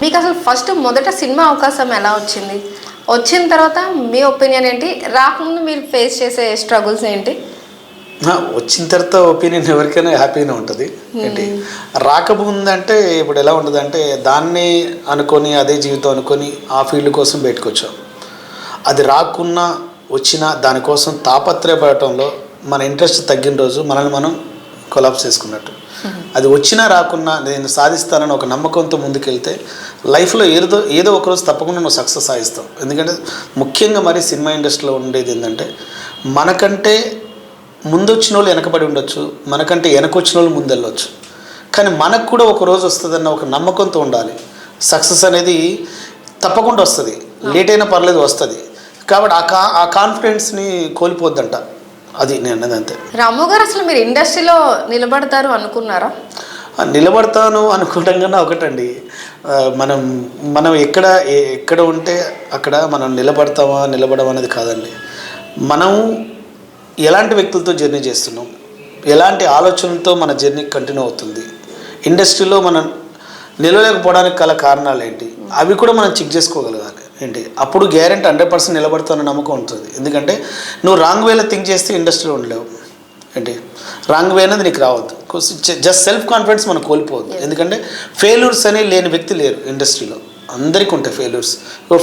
మీకు అసలు ఫస్ట్ మొదట సినిమా అవకాశం ఎలా వచ్చింది? వచ్చిన తర్వాత మీ ఒపీనియన్ ఏంటి? రాకముందు మీరు ఫేస్ చేసే స్ట్రగుల్స్ ఏంటి? వచ్చిన తర్వాత ఒపీనియన్ ఎవరికైనా హ్యాపీగానే ఉంటుంది. ఏంటి రాకముందంటే ఇప్పుడు ఎలా ఉంటుంది అంటే దాన్ని అనుకొని అదే జీవితం అనుకొని ఆ ఫీల్డ్ కోసం బయటకు వచ్చాం. అది రాకున్నా వచ్చినా దానికోసం తాపత్రయపడటంలో మన ఇంట్రెస్ట్ తగ్గిన రోజు మనల్ని మనం కొలాప్స్ చేసుకున్నట్టు. అది వచ్చినా రాకున్నా నేను సాధిస్తానని ఒక నమ్మకంతో ముందుకెళ్తే లైఫ్లో ఏదో ఒకరోజు తప్పకుండా నువ్వు సక్సెస్ సాధిస్తావు. ఎందుకంటే ముఖ్యంగా మరి సినిమా ఇండస్ట్రీలో ఉండేది ఏంటంటే మనకంటే ముందు వచ్చిన వాళ్ళు వెనకబడి ఉండొచ్చు, మనకంటే వెనకొచ్చిన వాళ్ళు ముందు వెళ్ళొచ్చు, కానీ మనకు కూడా ఒక రోజు వస్తుందన్న ఒక నమ్మకంతో ఉండాలి. సక్సెస్ అనేది తప్పకుండా వస్తుంది, లేట్ అయినా పర్లేదు వస్తుంది. కాబట్టి ఆ కాన్ఫిడెన్స్ని కోల్పోద్దంట. అది నేను అన్నది అంతే. రాము గారు అసలు మీరు ఇండస్ట్రీలో నిలబడతారు అనుకున్నారా? నిలబడతాను అనుకోవడం కన్నా ఒకటండి, మనం ఎక్కడ ఉంటే అక్కడ మనం నిలబడం అనేది కాదండి. మనం ఎలాంటి వ్యక్తులతో జర్నీ చేస్తున్నాం, ఎలాంటి ఆలోచనలతో మన జర్నీ కంటిన్యూ అవుతుంది, ఇండస్ట్రీలో మనం నిలవలేకపోవడానికి గల కారణాలు ఏంటి, అవి కూడా మనం చెక్ చేసుకోగలగాలి. ఏంటి అప్పుడు గ్యారెంటీ 100% నిలబడతానని నమ్మకం ఉంటుంది. ఎందుకంటే నువ్వు రాంగ్ వేలో థింక్ చేస్తే ఇండస్ట్రీలో ఉండలేవు. ఏంటి రాంగ్ వే అనేది నీకు రావద్దు. జస్ట్ సెల్ఫ్ కాన్ఫిడెన్స్ మనం కోల్పోవద్దు. ఎందుకంటే ఫెయిల్యూర్స్ అనేవి లేని వ్యక్తి లేరు ఇండస్ట్రీలో, అందరికీ ఉంటాయి ఫెయిల్యూర్స్.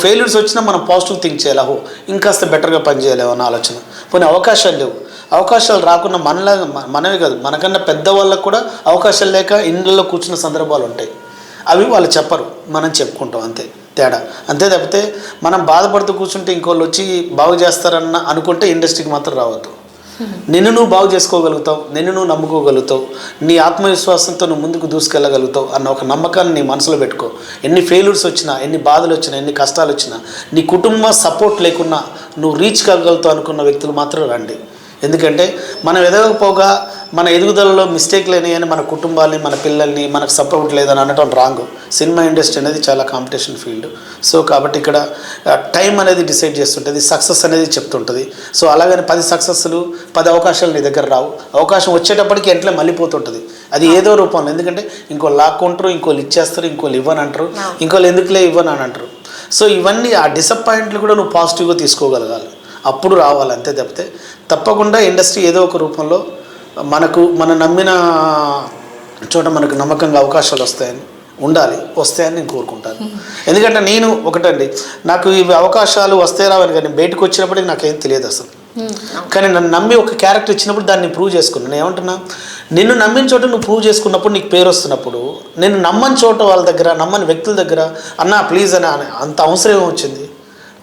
ఫెయిల్యూర్స్ వచ్చినా మనం పాజిటివ్ థింక్ చేయాలి, ఇంకాస్త బెటర్గా పనిచేయలేము అన్న ఆలోచన. కొన్ని అవకాశాలు లేవు, అవకాశాలు రాకుండా మనమే కాదు మనకన్నా పెద్దవాళ్ళకు కూడా అవకాశాలు లేక ఇండ్లలో కూర్చున్న సందర్భాలు ఉంటాయి. అవి వాళ్ళు చెప్పరు, మనం చెప్పుకుంటాం, అంతే తేడా. అంతే తప్పితే మనం బాధపడుతూ కూర్చుంటే ఇంకోళ్ళు వచ్చి బాగు చేస్తారన్న అనుకుంటే ఇండస్ట్రీకి మాత్రం రావద్దు. నిన్ను నువ్వు బాగు చేసుకోగలుగుతావు, నిన్ను నువ్వు నమ్ముకోగలుగుతావు, నీ ఆత్మవిశ్వాసంతో నువ్వు ముందుకు దూసుకెళ్ళగలుగుతావు అన్న ఒక నమ్మకాన్ని నీ మనసులో పెట్టుకో. ఎన్ని ఫెయిల్యూర్స్ వచ్చినా, ఎన్ని బాధలు వచ్చినా, ఎన్ని కష్టాలు వచ్చినా, నీ కుటుంబ సపోర్ట్ లేకున్నా నువ్వు రీచ్ కాగలుగుతావు అనుకున్న వ్యక్తులు మాత్రం రండి. ఎందుకంటే మనం ఎదగకపోగా మన ఎదుగుదలలో మిస్టేక్ లేని మన కుటుంబాన్ని, మన పిల్లల్ని మనకు సపోర్ట్ లేదని అనటం రాంగ్. సినిమా ఇండస్ట్రీ అనేది చాలా కాంపిటీషన్ ఫీల్డ్. సో కాబట్టి ఇక్కడ టైం అనేది డిసైడ్ చేస్తుంటుంది, సక్సెస్ అనేది చెప్తుంటుంది. సో అలాగని 10 సక్సెస్లు 10 అవకాశాలు నీ దగ్గర రావు. అవకాశం వచ్చేటప్పటికి ఎంట్లో మళ్ళీపోతుంటుంది, అది ఏదో రూపంలో. ఎందుకంటే ఇంకోళ్ళు లాక్కుంటారు, ఇంకోళ్ళు ఇచ్చేస్తారు, ఇంకోళ్ళు ఇవ్వని అంటారు, ఇంకోళ్ళు ఎందుకులే ఇవ్వని అని అంటారు. సో ఇవన్నీ ఆ డిసప్పాయింట్లు కూడా నువ్వు పాజిటివ్గా తీసుకోగలగాలి, అప్పుడు రావాలి. అంతే తప్పితే తప్పకుండా ఇండస్ట్రీ ఏదో ఒక రూపంలో మనం నమ్మిన చోట మనకు నమ్మకంగా అవకాశాలు వస్తాయని నేను కోరుకుంటాను. ఎందుకంటే నేను ఒకటండి, నాకు ఇవి అవకాశాలు వస్తాయి రావని కానీ బయటకు వచ్చినప్పటికి నాకేం తెలియదు అసలు. కానీ నన్ను నమ్మి ఒక క్యారెక్టర్ ఇచ్చినప్పుడు దాన్ని ప్రూవ్ చేసుకున్నాను. నేను ఏమంటున్నా, నిన్ను నమ్మిన చోట నువ్వు ప్రూవ్ చేసుకున్నప్పుడు నీకు పేరు వస్తున్నప్పుడు, నేను నమ్మని చోట వాళ్ళ దగ్గర, నమ్మని వ్యక్తుల దగ్గర అన్నా ప్లీజ్ అని అంత అవసరం వచ్చింది.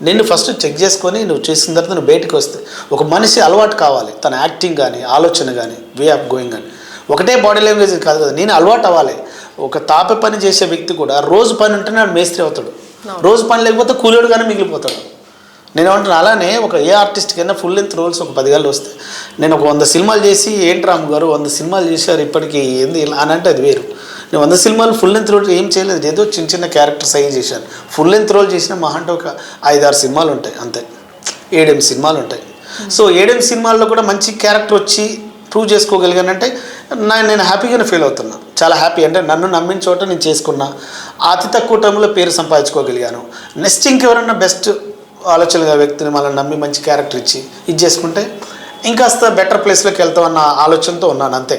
నిన్ను ఫస్ట్ చెక్ చేసుకొని నువ్వు చేసిన తర్వాత నువ్వు బయటకు వస్తే ఒక మనిషి అలవాటు కావాలి, తన యాక్టింగ్ కానీ, ఆలోచన కానీ, వే ఆఫ్ గోయింగ్ కానీ. ఒకటే బాడీ లాంగ్వేజ్ కాదు కదా, నేను అలవాటు అవ్వాలి. ఒక తాపే పని చేసే వ్యక్తి కూడా రోజు పని ఉంటేనే వాడు మేస్త్రి అవుతాడు, రోజు పని లేకపోతే కూలీడు కానీ మిగిలిపోతాడు. నేను ఏమంటున్నా, అలానే ఒక ఏ ఆర్టిస్ట్కి అయినా ఫుల్ లెంత్ రోల్స్ ఒక 10 ఏళ్ళు వస్తాయి. నేను ఒక 100 సినిమాలు చేసి ఏంటి రాము గారు 100 సినిమాలు చేశారు ఇప్పటికీ ఏంది అని అంటే అది వేరు. నేను 100 సినిమాలు ఫుల్ లెంత్ రోల్ ఏం చేయలేదు, ఏదో చిన్న క్యారెక్టర్స్ అయ్యి చేశాను. ఫుల్ లెంత్ రోల్ చేసిన మహా అంటే ఒక 5-6 సినిమాలు ఉంటాయి, అంతే 7-8 సినిమాలు ఉంటాయి. సో 7-8 సినిమాల్లో కూడా మంచి క్యారెక్టర్ వచ్చి ప్రూవ్ చేసుకోగలిగానంటే నేను హ్యాపీగానే ఫీల్ అవుతున్నా, చాలా హ్యాపీ. అంటే నన్ను నమ్మిన చోట నేను చేసుకున్నా, అతి తక్కువ టైంలో పేరు సంపాదించుకోగలిగాను. నెక్స్ట్ ఇంకెవరన్నా బెస్ట్ ఆలోచనగా వ్యక్తిని మళ్ళీ నమ్మి మంచి క్యారెక్టర్ ఇచ్చి ఇది చేసుకుంటే ఇంకాస్త బెటర్ ప్లేస్లోకి వెళ్తామన్న ఆలోచనతో ఉన్నాను, అంతే.